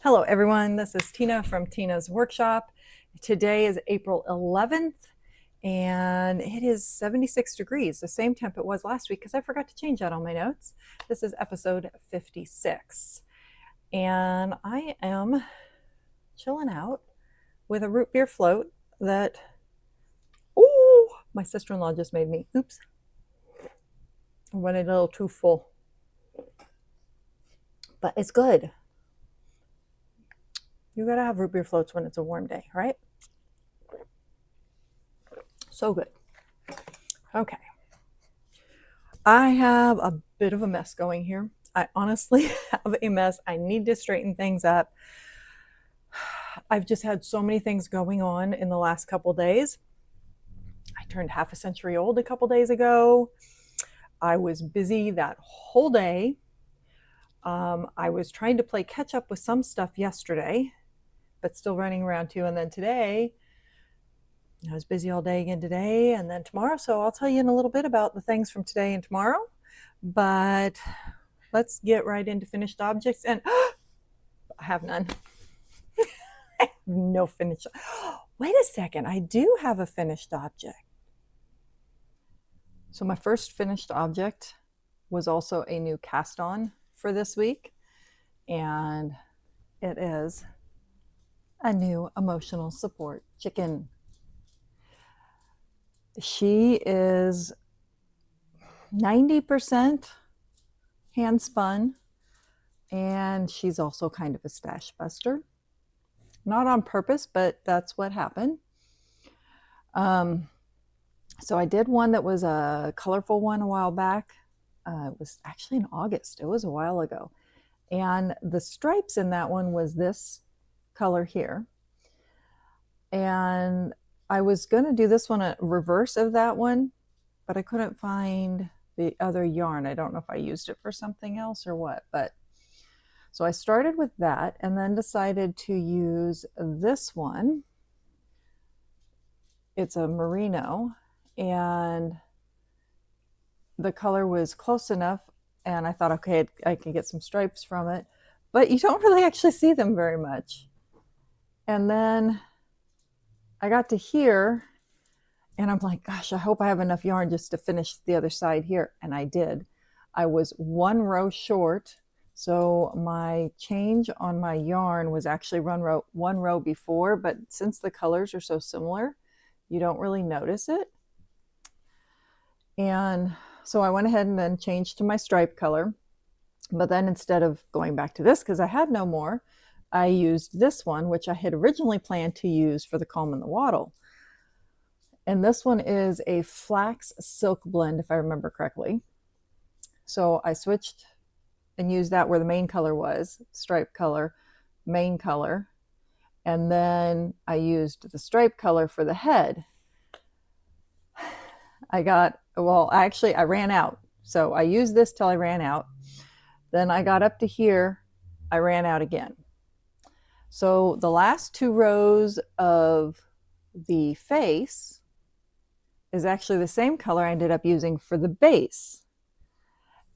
Hello everyone, this is Tina from Tina's Workshop. Today is April 11th and it is 76 degrees, the same temp it was last week because I forgot to change that on my notes. This is episode 56 and I am chilling out with a root beer float that, oh, my sister-in-law just made me. Oops, I went a little too full, but it's good. You gotta have root beer floats when it's a warm day, right? So good. Okay. I have a bit of a mess going here. I honestly have a mess. I need to straighten things up. I've just had so many things going on in the last couple days. I turned half a century old a couple days ago. I was busy that whole day. I was trying to play catch up with some stuff yesterday, but still running around too. And then today, I was busy all day again today and then tomorrow. So I'll tell you in a little bit about the things from today and tomorrow. But let's get right into finished objects. And I have none. I have no finished. Wait a second. I do have a finished object. So my first finished object was also a new cast on for this week. And it is a new emotional support chicken. She is 90% hand spun, and she's also kind of a stash buster. Not on purpose, but that's what happened. So I did one that was a colorful one a while back. It was actually in August. It was a while ago. And the stripes in that one was this color here. And I was going to do this one a reverse of that one, but I couldn't find the other yarn. I don't know if I used it for something else or what, but so I started with that and then decided to use this one. It's a merino and the color was close enough and I thought, okay, I can get some stripes from it, but you don't really actually see them very much. And then I got to here and I'm like, gosh, I hope I have enough yarn just to finish the other side here. And I did. I was one row short. So my change on my yarn was actually one row before, but since the colors are so similar, you don't really notice it. And so I went ahead and then changed to my stripe color. But then instead of going back to this, because I had no more, I used this one, which I had originally planned to use for the comb and the wattle. And this one is a flax silk blend, if I remember correctly. So I switched and used that where the main color was, stripe color, main color. And then I used the stripe color for the head. I ran out. So I used this till I ran out. Then I got up to here, I ran out again. So the last two rows of the face is actually the same color I ended up using for the base.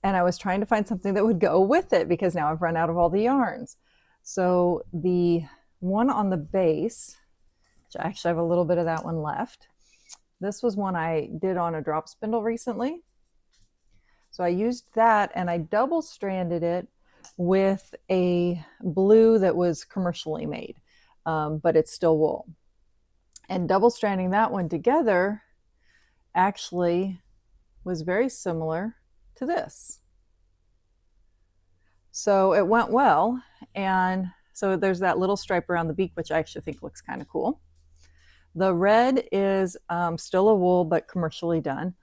And I was trying to find something that would go with it because now I've run out of all the yarns. So the one on the base, which I actually have a little bit of that one left. This was one I did on a drop spindle recently. So I used that and I double stranded it with a blue that was commercially made, but it's still wool. And double stranding that one together actually was very similar to this. So it went well. And so there's that little stripe around the beak, which I actually think looks kind of cool. The red is still a wool, but commercially done.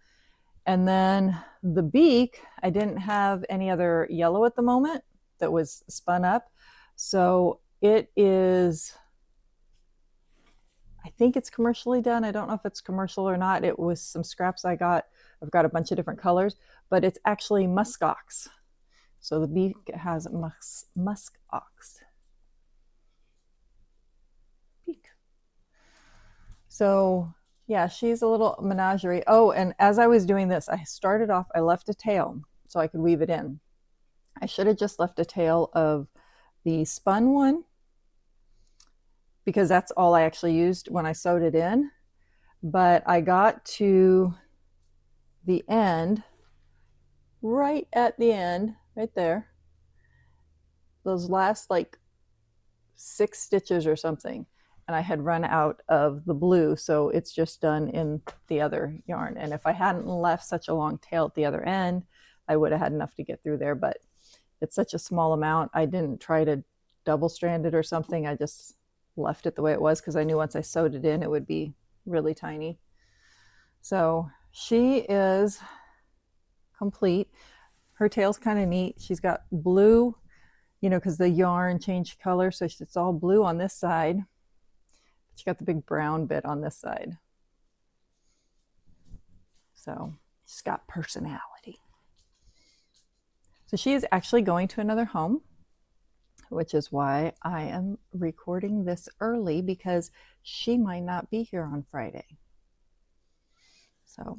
And then the beak, I didn't have any other yellow at the moment that was spun up. So it is, I think it's commercially done. I don't know if it's commercial or not. It was some scraps I got. I've got a bunch of different colors, but it's actually muskox. So the beak has muskox. Beak. So yeah, she's a little menagerie. Oh, and as I was doing this, I started off, I left a tail so I could weave it in. I should have just left a tail of the spun one because that's all I actually used when I sewed it in. But I got to the end, right at the end, right there, those last like 6 stitches or something, and I had run out of the blue, so it's just done in the other yarn. And if I hadn't left such a long tail at the other end, I would have had enough to get through there, but it's such a small amount. I didn't try to double strand it or something. I just left it the way it was because I knew once I sewed it in, it would be really tiny. So she is complete. Her tail's kind of neat. She's got blue, you know, because the yarn changed color, so it's all blue on this side. She got the big brown bit on this side. So she's got personality. So she is actually going to another home, which is why I am recording this early, because she might not be here on Friday. So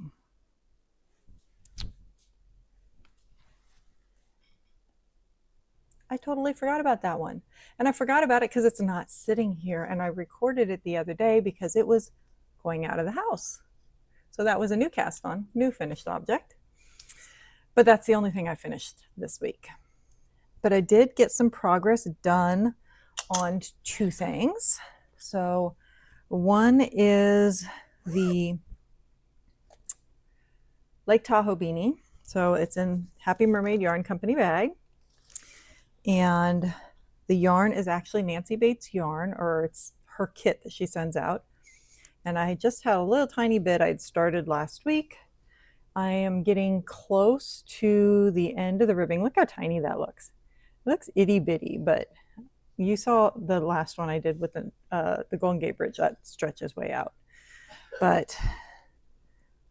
I totally forgot about that one. And I forgot about it because it's not sitting here, and I recorded it the other day because it was going out of the house. So that was a new cast on, new finished object. But that's the only thing I finished this week. But I did get some progress done on 2 things. So one is the Lake Tahoe beanie. So it's in Happy Mermaid Yarn Company bag. And the yarn is actually Nancy Bates yarn, or it's her kit that she sends out. And I just had a little tiny bit I'd started last week. I am getting close to the end of the ribbing. Look how tiny that looks. It looks itty bitty, but you saw the last one I did with the Golden Gate Bridge. That stretches way out. But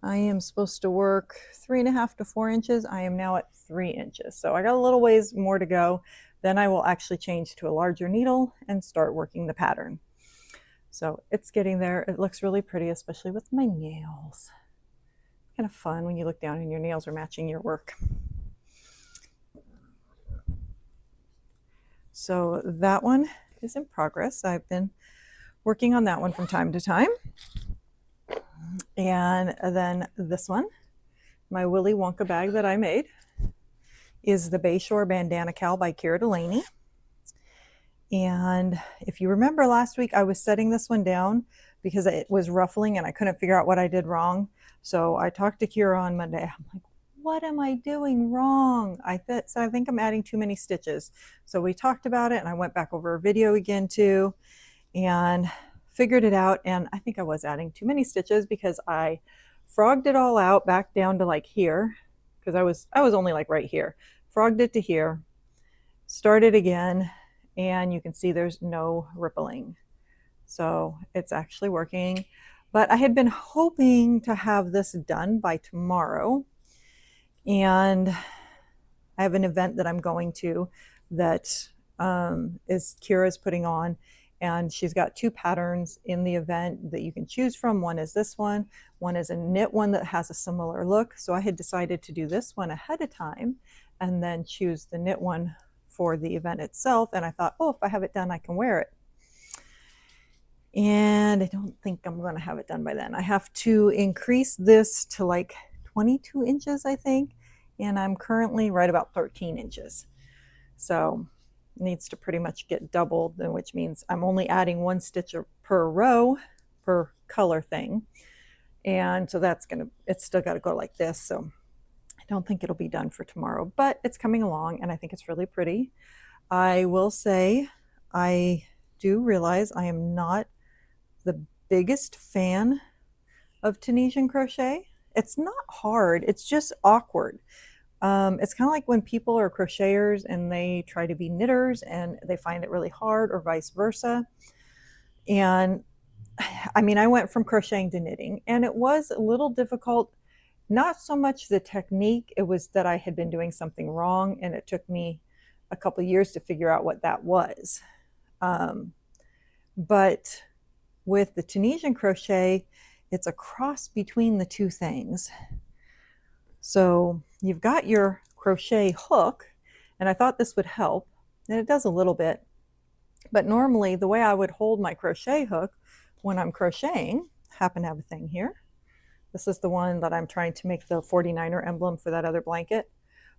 I am supposed to work 3.5 to 4 inches. I am now at 3 inches. So I got a little ways more to go. Then I will actually change to a larger needle and start working the pattern. So it's getting there. It looks really pretty, especially with my nails. Kind of fun when you look down and your nails are matching your work. So that one is in progress. I've been working on that one from time to time. And then this one, my Willy Wonka bag that I made, is the Bayshore Bandana Cowl by Dulaney. And if you remember last week, I was setting this one down because it was ruffling and I couldn't figure out what I did wrong. So I talked to Kira on Monday. I'm like, what am I doing wrong? I think I'm adding too many stitches. So we talked about it, and I went back over a video again too and figured it out. And I think I was adding too many stitches because I frogged it all out back down to like here, because I was only like right here. Frogged it to here, started again, and you can see there's no rippling. So it's actually working. But I had been hoping to have this done by tomorrow. And I have an event that I'm going to that is Kira's putting on. And she's got 2 patterns in the event that you can choose from. One is this one. One is a knit one that has a similar look. So I had decided to do this one ahead of time and then choose the knit one for the event itself. And I thought, oh, if I have it done, I can wear it. And I don't think I'm going to have it done by then. I have to increase this to like 22 inches, I think. And I'm currently right about 13 inches. So it needs to pretty much get doubled, which means I'm only adding 1 stitch per row per color thing. And so it's still got to go like this. So I don't think it'll be done for tomorrow, but it's coming along and I think it's really pretty. I will say, I do realize I am not the biggest fan of Tunisian crochet. It's not hard, it's just awkward. It's kind of like when people are crocheters and they try to be knitters and they find it really hard, or vice versa. And I mean, I went from crocheting to knitting, and it was a little difficult. Not so much the technique, it was that I had been doing something wrong, and it took me a couple of years to figure out what that was. But with the Tunisian crochet, it's a cross between the 2 things. So you've got your crochet hook, and I thought this would help, and it does a little bit, But normally the way I would hold my crochet hook when I'm crocheting, happen to have a thing here. This is the one that I'm trying to make the 49er emblem for that other blanket.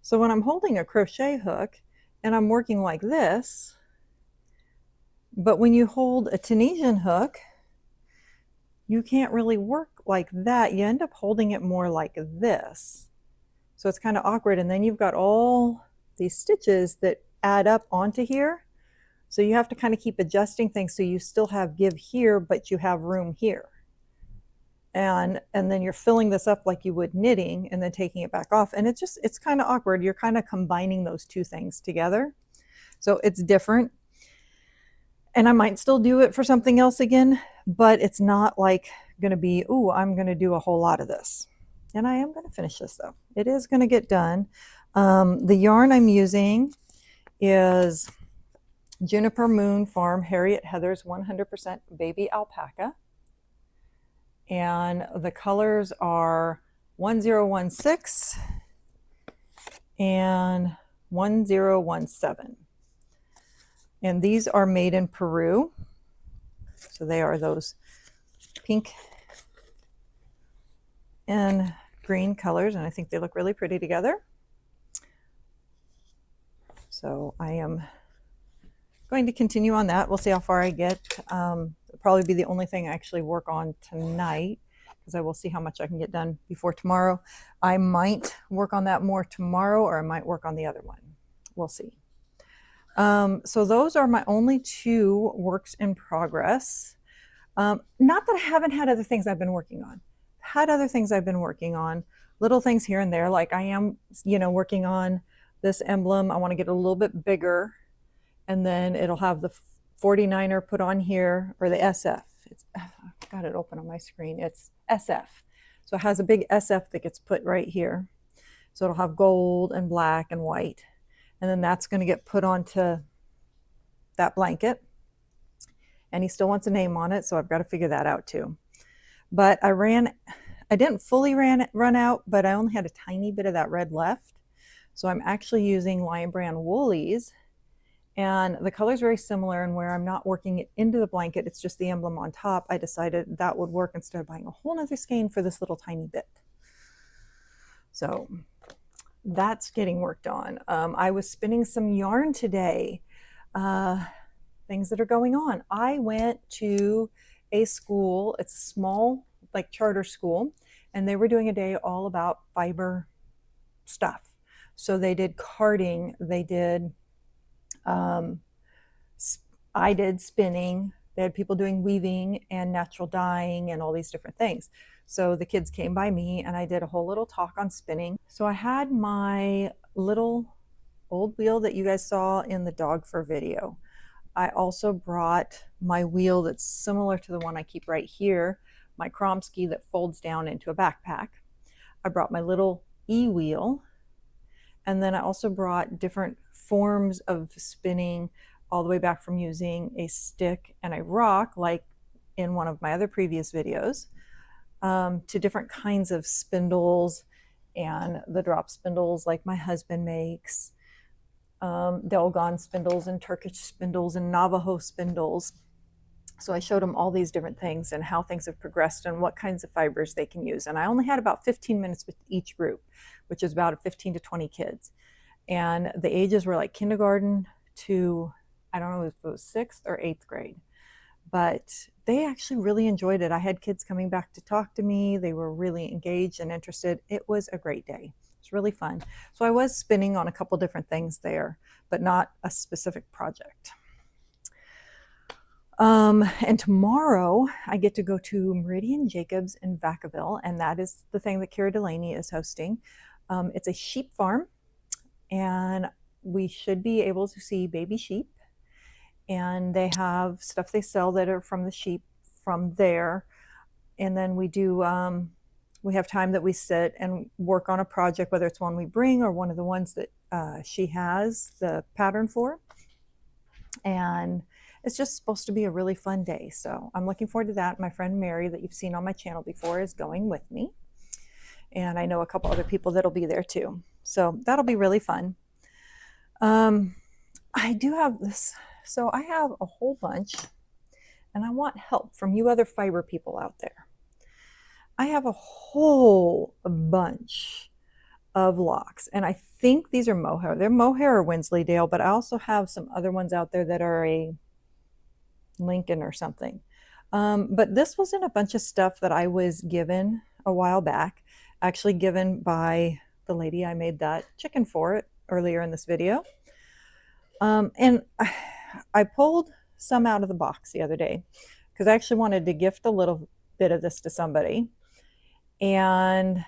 So when I'm holding a crochet hook and I'm working like this, but when you hold a Tunisian hook, you can't really work like that. You end up holding it more like this. So it's kind of awkward. And then you've got all these stitches that add up onto here. So you have to kind of keep adjusting things so you still have give here, but you have room here. And then you're filling this up like you would knitting and then taking it back off. And it's kind of awkward. You're kind of combining those two things together. So it's different. And I might still do it for something else again, but it's not like going to be, ooh, I'm going to do a whole lot of this. And I am going to finish this though. It is going to get done. The yarn I'm using is Juniper Moon Farm Harriet Heather's 100% Baby Alpaca. And the colors are 1016 and 1017. And these are made in Peru. So they are those pink and green colors, and I think they look really pretty together. So I am going to continue on that. We'll see how far I get. It'll probably be the only thing I actually work on tonight, because I will see how much I can get done before tomorrow. I might work on that more tomorrow, or I might work on the other one. We'll see. So those are my only two works in progress. Not that I haven't had other things I've been working on. Had other things I've been working on, little things here and there, like I am, working on this emblem. I want to get a little bit bigger, and then it'll have the 49er put on here, or the SF. I've got it open on my screen. It's SF. So it has a big SF that gets put right here. So it'll have gold and black and white. And then that's going to get put onto that blanket. And he still wants a name on it, so I've got to figure that out too. But I didn't fully run out, but I only had a tiny bit of that red left. So I'm actually using Lion Brand Woolies. And the color is very similar, and where I'm not working it into the blanket, it's just the emblem on top, I decided that would work instead of buying a whole nother skein for this little tiny bit. So that's getting worked on. I was spinning some yarn today. Things that are going on. I went to a school. It's a small, like, charter school, and they were doing a day all about fiber stuff. So they did carding. They did, I did spinning. They had people doing weaving and natural dyeing and all these different things. So the kids came by me and I did a whole little talk on spinning. So I had my little old wheel that you guys saw in the dog fur video. I also brought my wheel that's similar to the one I keep right here, my Kromsky that folds down into a backpack. I brought my little e-wheel, and then I also brought different forms of spinning, all the way back from using a stick and a rock, like in one of my other previous videos, to different kinds of spindles and the drop spindles like my husband makes, Delgon spindles and Turkish spindles and Navajo spindles. So I showed them all these different things and how things have progressed and what kinds of fibers they can use. And I only had about 15 minutes with each group, which is about 15 to 20 kids. And the ages were like kindergarten to, I don't know if it was 6th or 8th grade. But they actually really enjoyed it. I had kids coming back to talk to me. They were really engaged and interested. It was a great day. It's really fun. So I was spinning on a couple different things there, but not a specific project. And tomorrow I get to go to Meridian Jacobs in Vacaville, and that is the thing that Kara Dulaney is hosting. It's a sheep farm, and we should be able to see baby sheep. And they have stuff they sell that are from the sheep from there. And then we do, we have time that we sit and work on a project, whether it's one we bring or one of the ones that she has the pattern for. And it's just supposed to be a really fun day. So I'm looking forward to that. My friend Mary, that you've seen on my channel before, is going with me. And I know a couple other people that'll be there too. So that'll be really fun. I do have this So I have a whole bunch, and I want help from you other fiber people out there. I have a whole bunch of locks, and I think these are mohair. They're mohair or Wensleydale, but I also have some other ones out there that are a Lincoln or something. But this was in a bunch of stuff that I was given a while back, actually given by the lady I made that chicken for earlier in this video. And I pulled some out of the box the other day because I actually wanted to gift a little bit of this to somebody. And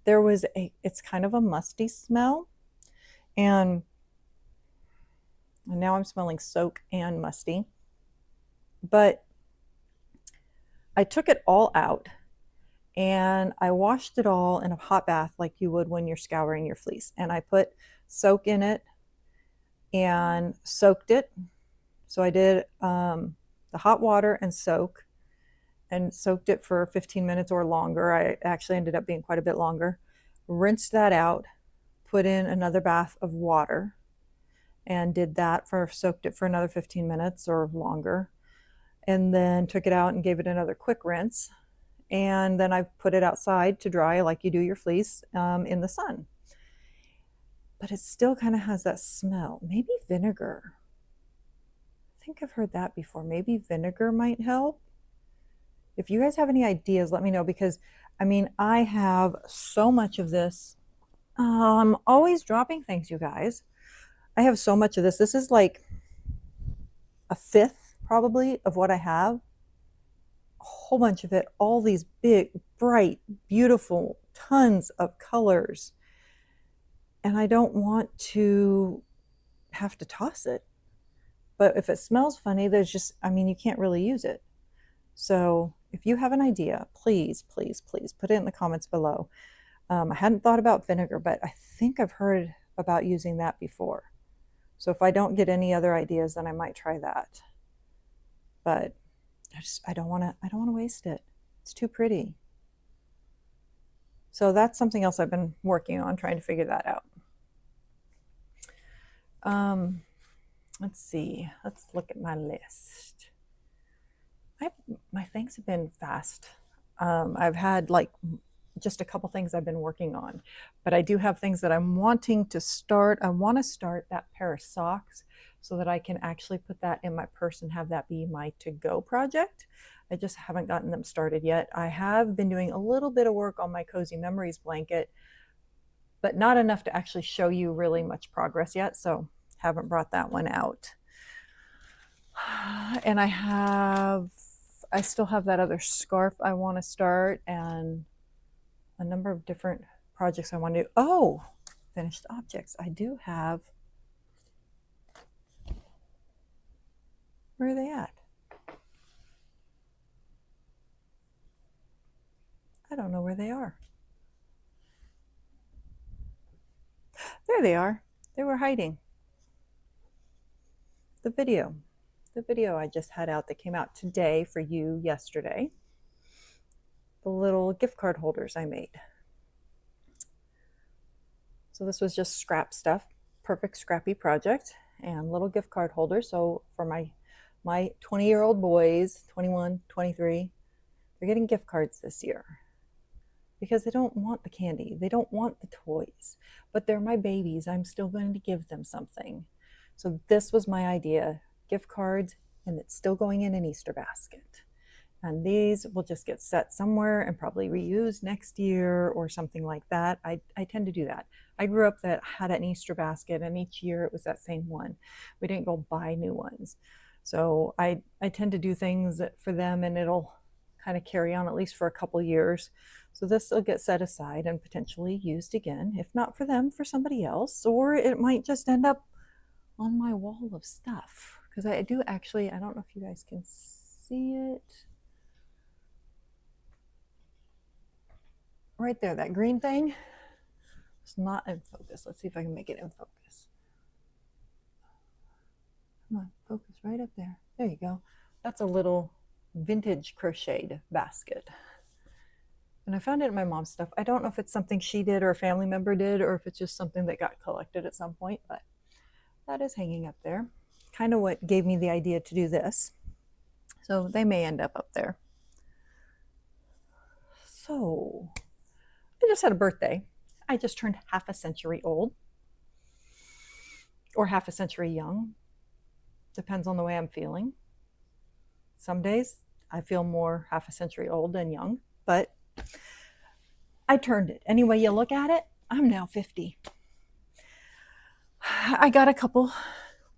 there was it's kind of a musty smell. And now I'm smelling soak and musty. But I took it all out and I washed it all in a hot bath like you would when you're scouring your fleece. And I put soak in it and soaked it. So I did the hot water and soaked it for 15 minutes or longer. I actually ended up being quite a bit longer. Rinsed that out, put in another bath of water, and soaked it for another 15 minutes or longer. And then took it out and gave it another quick rinse. And then I put it outside to dry like you do your fleece in the sun. But it still kind of has that smell. Maybe vinegar. I think I've heard that before. Maybe vinegar might help. If you guys have any ideas, let me know, because I mean, I have so much of this. I'm always dropping things, you guys. I have so much of this. This is like a fifth probably of what I have. A whole bunch of it, all these big, bright, beautiful, tons of colors. And I don't want to have to toss it. But if it smells funny, I mean, you can't really use it. So if you have an idea, please, please, please put it in the comments below. I hadn't thought about vinegar, but I think I've heard about using that before. So if I don't get any other ideas, then I might try that. But I don't want to waste it. It's too pretty. So that's something else I've been working on, trying to figure that out. Let's see. Let's look at my list. My things have been fast. I've had like just a couple things I've been working on, but I do have things that I'm wanting to start. I want to start that pair of socks so that I can actually put that in my purse and have that be my to-go project. I just haven't gotten them started yet. I have been doing a little bit of work on my Cozy Memories blanket, but not enough to actually show you really much progress yet, so haven't brought that one out. And I still have that other scarf I want to start, and a number of different projects I want to do. Oh, finished objects. I do have. Where are they at? I don't know where they are. There they are. They were hiding. The video I just had out that came out today for you yesterday. The little gift card holders I made. So this was just scrap stuff, perfect scrappy project, and little gift card holders. So for my 20-year-old boys, 21, 23, they're getting gift cards this year because they don't want the candy. They don't want the toys, but they're my babies. I'm still going to give them something. So this was my idea, gift cards, and it's still going in an Easter basket. And these will just get set somewhere and probably reused next year or something like that. I tend to do that. I grew up that had an Easter basket, and each year it was that same one. We didn't go buy new ones. So I tend to do things for them, and it'll kind of carry on at least for a couple years. So this will get set aside and potentially used again, if not for them, for somebody else, or it might just end up on my wall of stuff. Because I do actually, I don't know if you guys can see it. Right there, that green thing. It's not in focus. Let's see if I can make it in focus. Come on, focus right up there. There you go. That's a little vintage crocheted basket. And I found it in my mom's stuff. I don't know if it's something she did or a family member did, or if it's just something that got collected at some point, but that is hanging up there. kind of what gave me the idea to do this. So they may end up there. So I just had a birthday. I just turned half a century old, or half a century young. Depends on the way I'm feeling. Some days I feel more half a century old than young, but I turned it. Any way you look at it, I'm now 50. I got a couple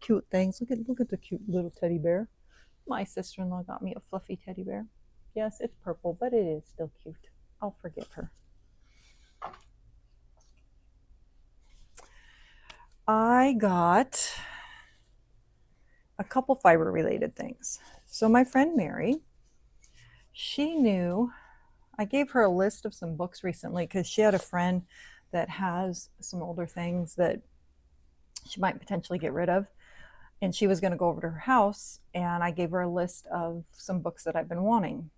cute things. Look at the cute little teddy bear. My sister-in-law got me a fluffy teddy bear. Yes, it's purple, but it is still cute. I'll forgive her. I got a couple fiber related things. So my friend Mary, she knew, I gave her a list of some books recently because she had a friend that has some older things that she might potentially get rid of. And she was going to go over to her house, and I gave her a list of some books that I've been wanting.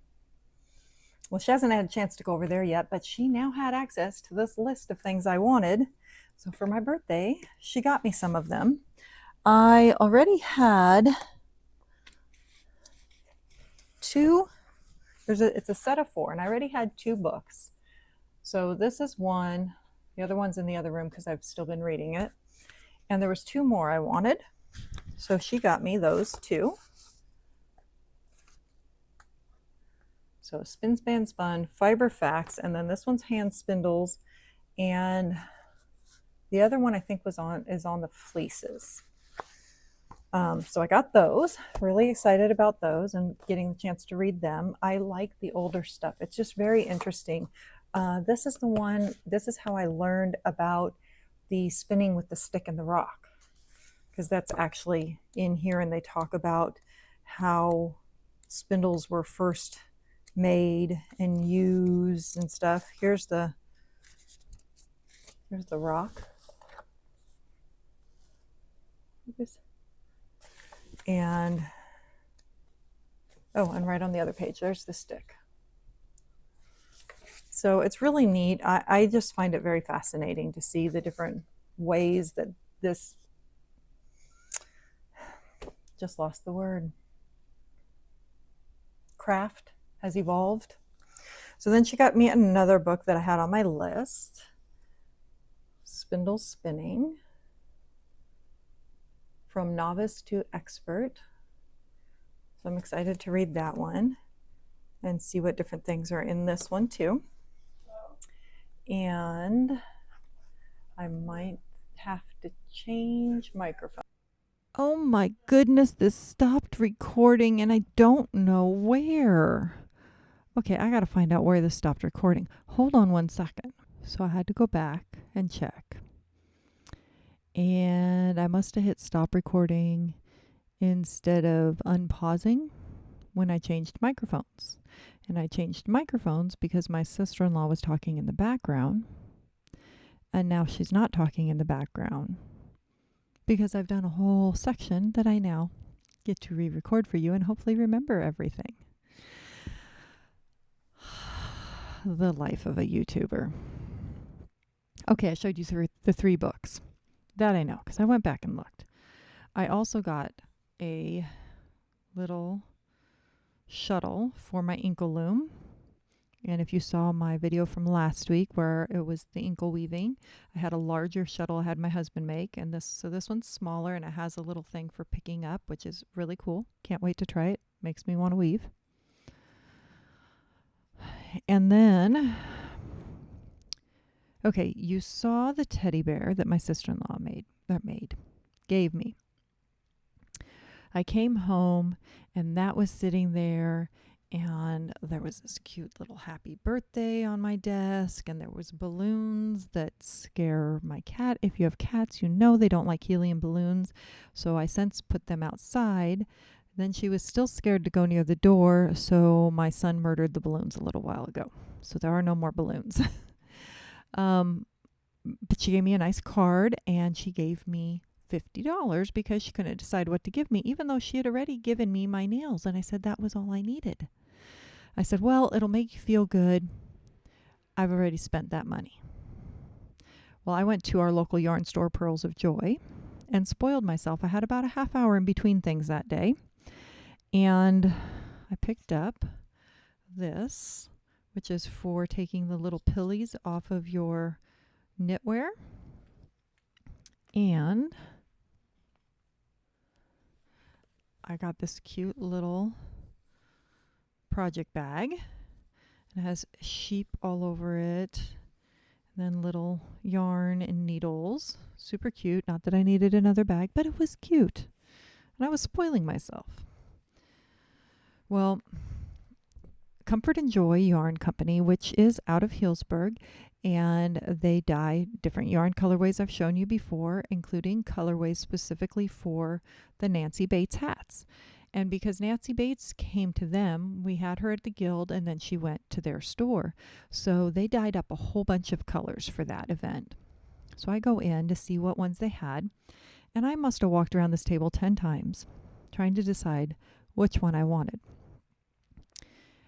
Well, she hasn't had a chance to go over there yet, but she now had access to this list of things I wanted. So for my birthday, she got me some of them. I already had two. It's a set of 4, and I already had 2 books. So this is one. The other one's in the other room because I've still been reading it. And there was 2 more I wanted. So she got me those 2. So Spin Span Spun, Fiber Facts, and then this one's Hand Spindles, and the other one I think is on the fleeces. So I got those. Really excited about those and getting the chance to read them. I like the older stuff. It's just very interesting. This is how I learned about the spinning with the stick and the rock, because that's actually in here, and they talk about how spindles were first made and used and stuff. Here's the rock. And right on the other page, there's the stick. So it's really neat. I just find it very fascinating to see the different ways that this, just lost the word, craft has evolved. So then she got me another book that I had on my list, Spindle Spinning, From Novice to Expert. So I'm excited to read that one and see what different things are in this one too. And I might have to change microphone. Oh my goodness, this stopped recording and I don't know where. Okay, I gotta find out where this stopped recording. Hold on one second. So I had to go back and check. And I must have hit stop recording instead of unpausing when I changed microphones. And I changed microphones because my sister-in-law was talking in the background. And now she's not talking in the background, because I've done a whole section that I now get to re-record for you and hopefully remember everything. The life of a YouTuber. Okay, I showed you the 3 books. That I know, because I went back and looked. I also got a little shuttle for my inkle loom. And if you saw my video from last week where it was the inkle weaving, I had a larger shuttle I had my husband make, and this one's smaller and it has a little thing for picking up, which is really cool. Can't wait to try it. Makes me want to weave. And then, okay, you saw the teddy bear that my sister-in-law gave me. I came home and that was sitting there, and there was this cute little happy birthday on my desk, and there was balloons that scare my cat. If you have cats, you know they don't like helium balloons. So I since put them outside. Then she was still scared to go near the door, so my son murdered the balloons a little while ago. So there are no more balloons. But she gave me a nice card, and she gave me $50 because she couldn't decide what to give me, even though she had already given me my nails. And I said that was all I needed. I said, well, it'll make you feel good. I've already spent that money. Well, I went to our local yarn store, Pearls of Joy, and spoiled myself. I had about a half hour in between things that day, and I picked up this, which is for taking the little pillies off of your knitwear. And I got this cute little project bag. It has sheep all over it, and then little yarn and needles. Super cute. Not that I needed another bag, but it was cute. And I was spoiling myself. Well, Comfort and Joy Yarn Company, which is out of Healdsburg, and they dye different yarn colorways I've shown you before, including colorways specifically for the Nancy Bates hats. And because Nancy Bates came to them, we had her at the Guild, and then she went to their store. So they dyed up a whole bunch of colors for that event. So I go in to see what ones they had, and I must have walked around this table 10 times trying to decide which one I wanted.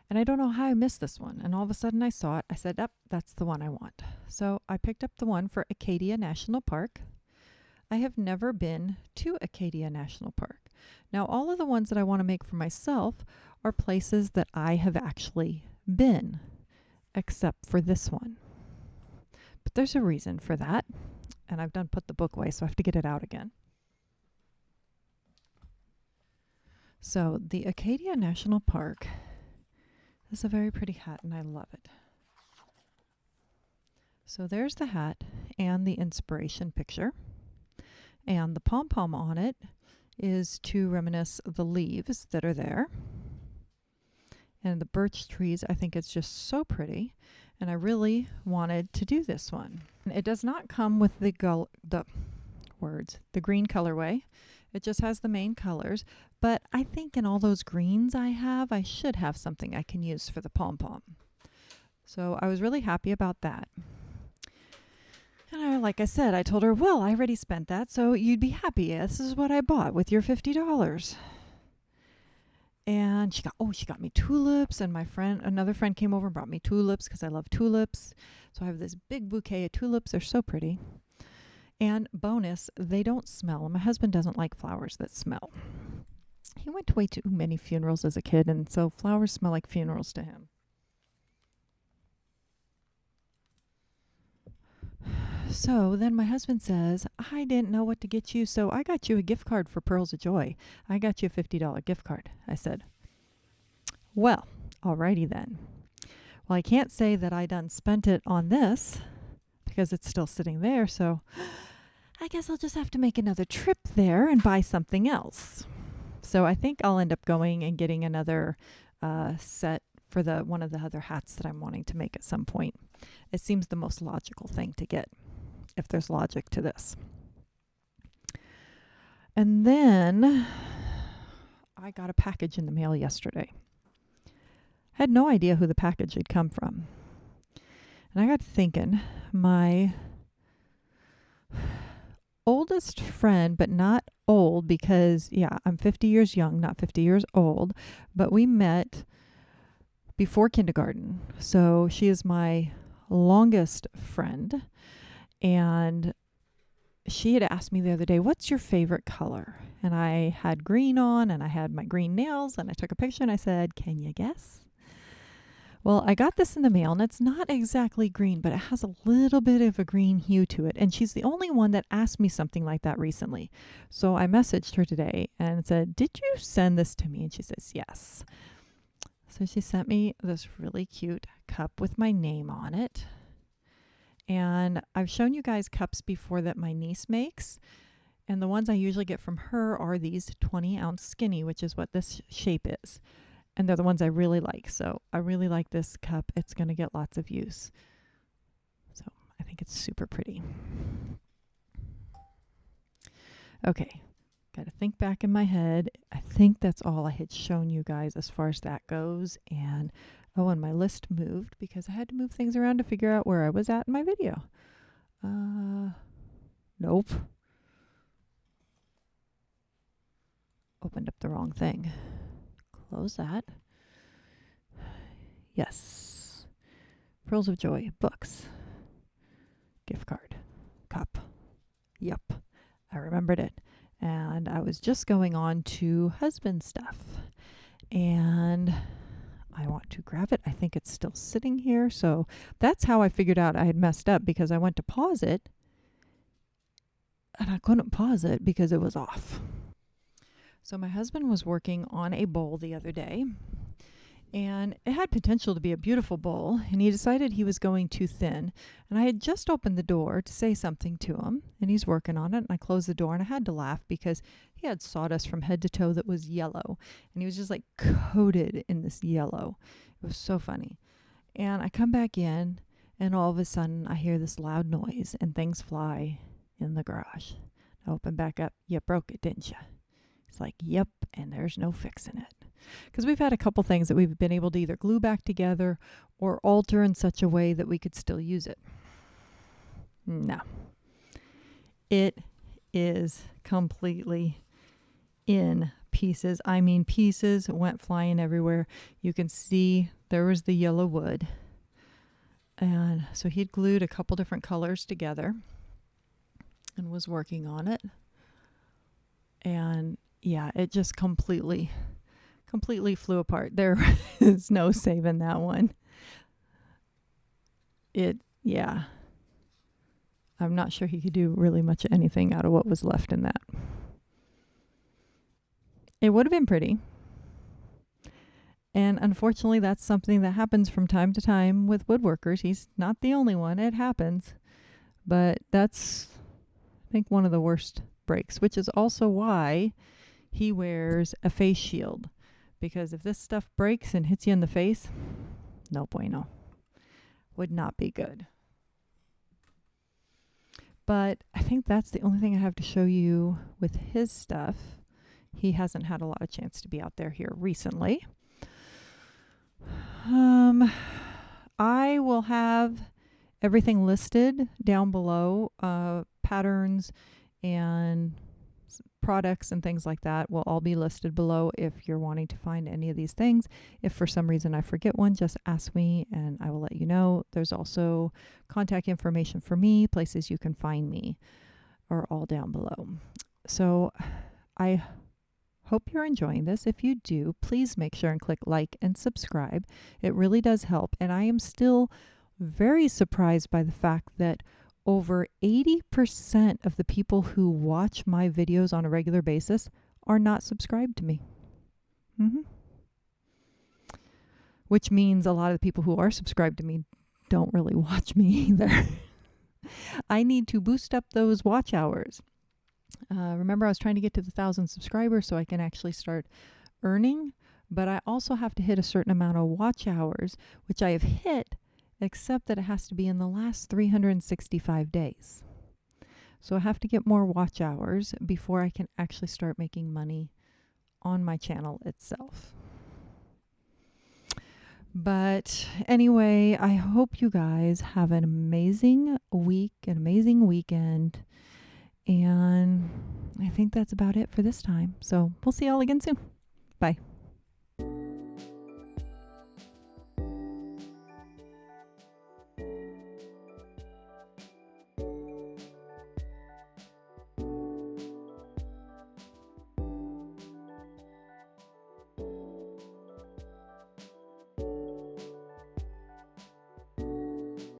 And I don't know how I missed this one. And all of a sudden I saw it. I said, "Yep, that's the one I want." So I picked up the one for Acadia National Park. I have never been to Acadia National Park. Now, all of the ones that I want to make for myself are places that I have actually been, except for this one. But there's a reason for that. And I've done put the book away, so I have to get it out again. So the Acadia National Park is a very pretty hat, and I love it. So there's the hat and the inspiration picture. And the pom-pom on it is to reminisce the leaves that are there. And the birch trees, I think it's just so pretty. And I really wanted to do this one. It does not come with the green colorway. It just has the main colors. But I think in all those greens I have, I should have something I can use for the pom-pom. So I was really happy about that. And like I said, I told her, "Well, I already spent that, so you'd be happy. This is what I bought with your $50. And she got me tulips, and another friend came over and brought me tulips because I love tulips. So I have this big bouquet of tulips. They're so pretty. And bonus, they don't smell. My husband doesn't like flowers that smell. He went to way too many funerals as a kid, and so flowers smell like funerals to him. So then my husband says, "I didn't know what to get you, so I got you a gift card for Pearls of Joy. I got you a $50 gift card." I said, "Well, alrighty then." Well, I can't say that I done spent it on this because it's still sitting there, so I guess I'll just have to make another trip there and buy something else. So I think I'll end up going and getting another set for one of the other hats that I'm wanting to make at some point. It seems the most logical thing to get, if there's logic to this. And then I got a package in the mail yesterday. I had no idea who the package had come from. And I got thinking, my oldest friend, but not old because, I'm 50 years young, not 50 years old, but we met before kindergarten. So she is my longest friend, and she had asked me the other day, "What's your favorite color?" And I had green on, and I had my green nails, and I took a picture, and I said, "Can you guess?" Well, I got this in the mail, and it's not exactly green, but it has a little bit of a green hue to it. And she's the only one that asked me something like that recently. So I messaged her today and said, "Did you send this to me?" And she says, "Yes." So she sent me this really cute cup with my name on it. And I've shown you guys cups before that my niece makes. And the ones I usually get from her are these 20-ounce skinny, which is what this shape is. And they're the ones I really like. So I really like this cup. It's going to get lots of use. So I think it's super pretty. Okay. Got to think back in my head. I think that's all I had shown you guys as far as that goes. And my list moved because I had to move things around to figure out where I was at in my video. Nope. Opened up the wrong thing. Close that. Yes. Pearls of Joy, books, gift card, cup. Yep. I remembered it. And I was just going on to husband stuff. And I want to grab it. I think it's still sitting here. So that's how I figured out I had messed up, because I went to pause it and I couldn't pause it because it was off. So my husband was working on a bowl the other day, and it had potential to be a beautiful bowl, and he decided he was going too thin. And I had just opened the door to say something to him, and he's working on it, and I closed the door, and I had to laugh because he had sawdust from head to toe that was yellow, and he was just like coated in this yellow. It was so funny. And I come back in, and all of a sudden I hear this loud noise and things fly in the garage. I open back up. You broke it, didn't you? It's like, yep, and there's no fixing it. Because we've had a couple things that we've been able to either glue back together or alter in such a way that we could still use it. No. It is completely in pieces. I mean, pieces went flying everywhere. You can see there was the yellow wood. And so he'd glued a couple different colors together and was working on it. And yeah, it just completely flew apart. There is no saving that one. Yeah. I'm not sure he could do really much of anything out of what was left in that. It would have been pretty. And unfortunately, that's something that happens from time to time with woodworkers. He's not the only one. It happens. But that's, I think, one of the worst breaks, which is also why he wears a face shield. Because if this stuff breaks and hits you in the face, no bueno. Would not be good. But I think that's the only thing I have to show you with his stuff. He hasn't had a lot of chance to be out there here recently. I will have everything listed down below. Patterns and products and things like that will all be listed below if you're wanting to find any of these things. If for some reason I forget one, just ask me and I will let you know. There's also contact information for me, places you can find me are all down below. So I hope you're enjoying this. If you do, please make sure and click like and subscribe. It really does help. And I am still very surprised by the fact that over 80% of the people who watch my videos on a regular basis are not subscribed to me. Which means a lot of the people who are subscribed to me don't really watch me either. I need to boost up those watch hours. Remember, I was trying to get to the 1,000 subscribers so I can actually start earning, but I also have to hit a certain amount of watch hours, which I have hit, except that it has to be in the last 365 days. So I have to get more watch hours before I can actually start making money on my channel itself. But anyway, I hope you guys have an amazing week, an amazing weekend. And I think that's about it for this time. So we'll see y'all again soon. Bye.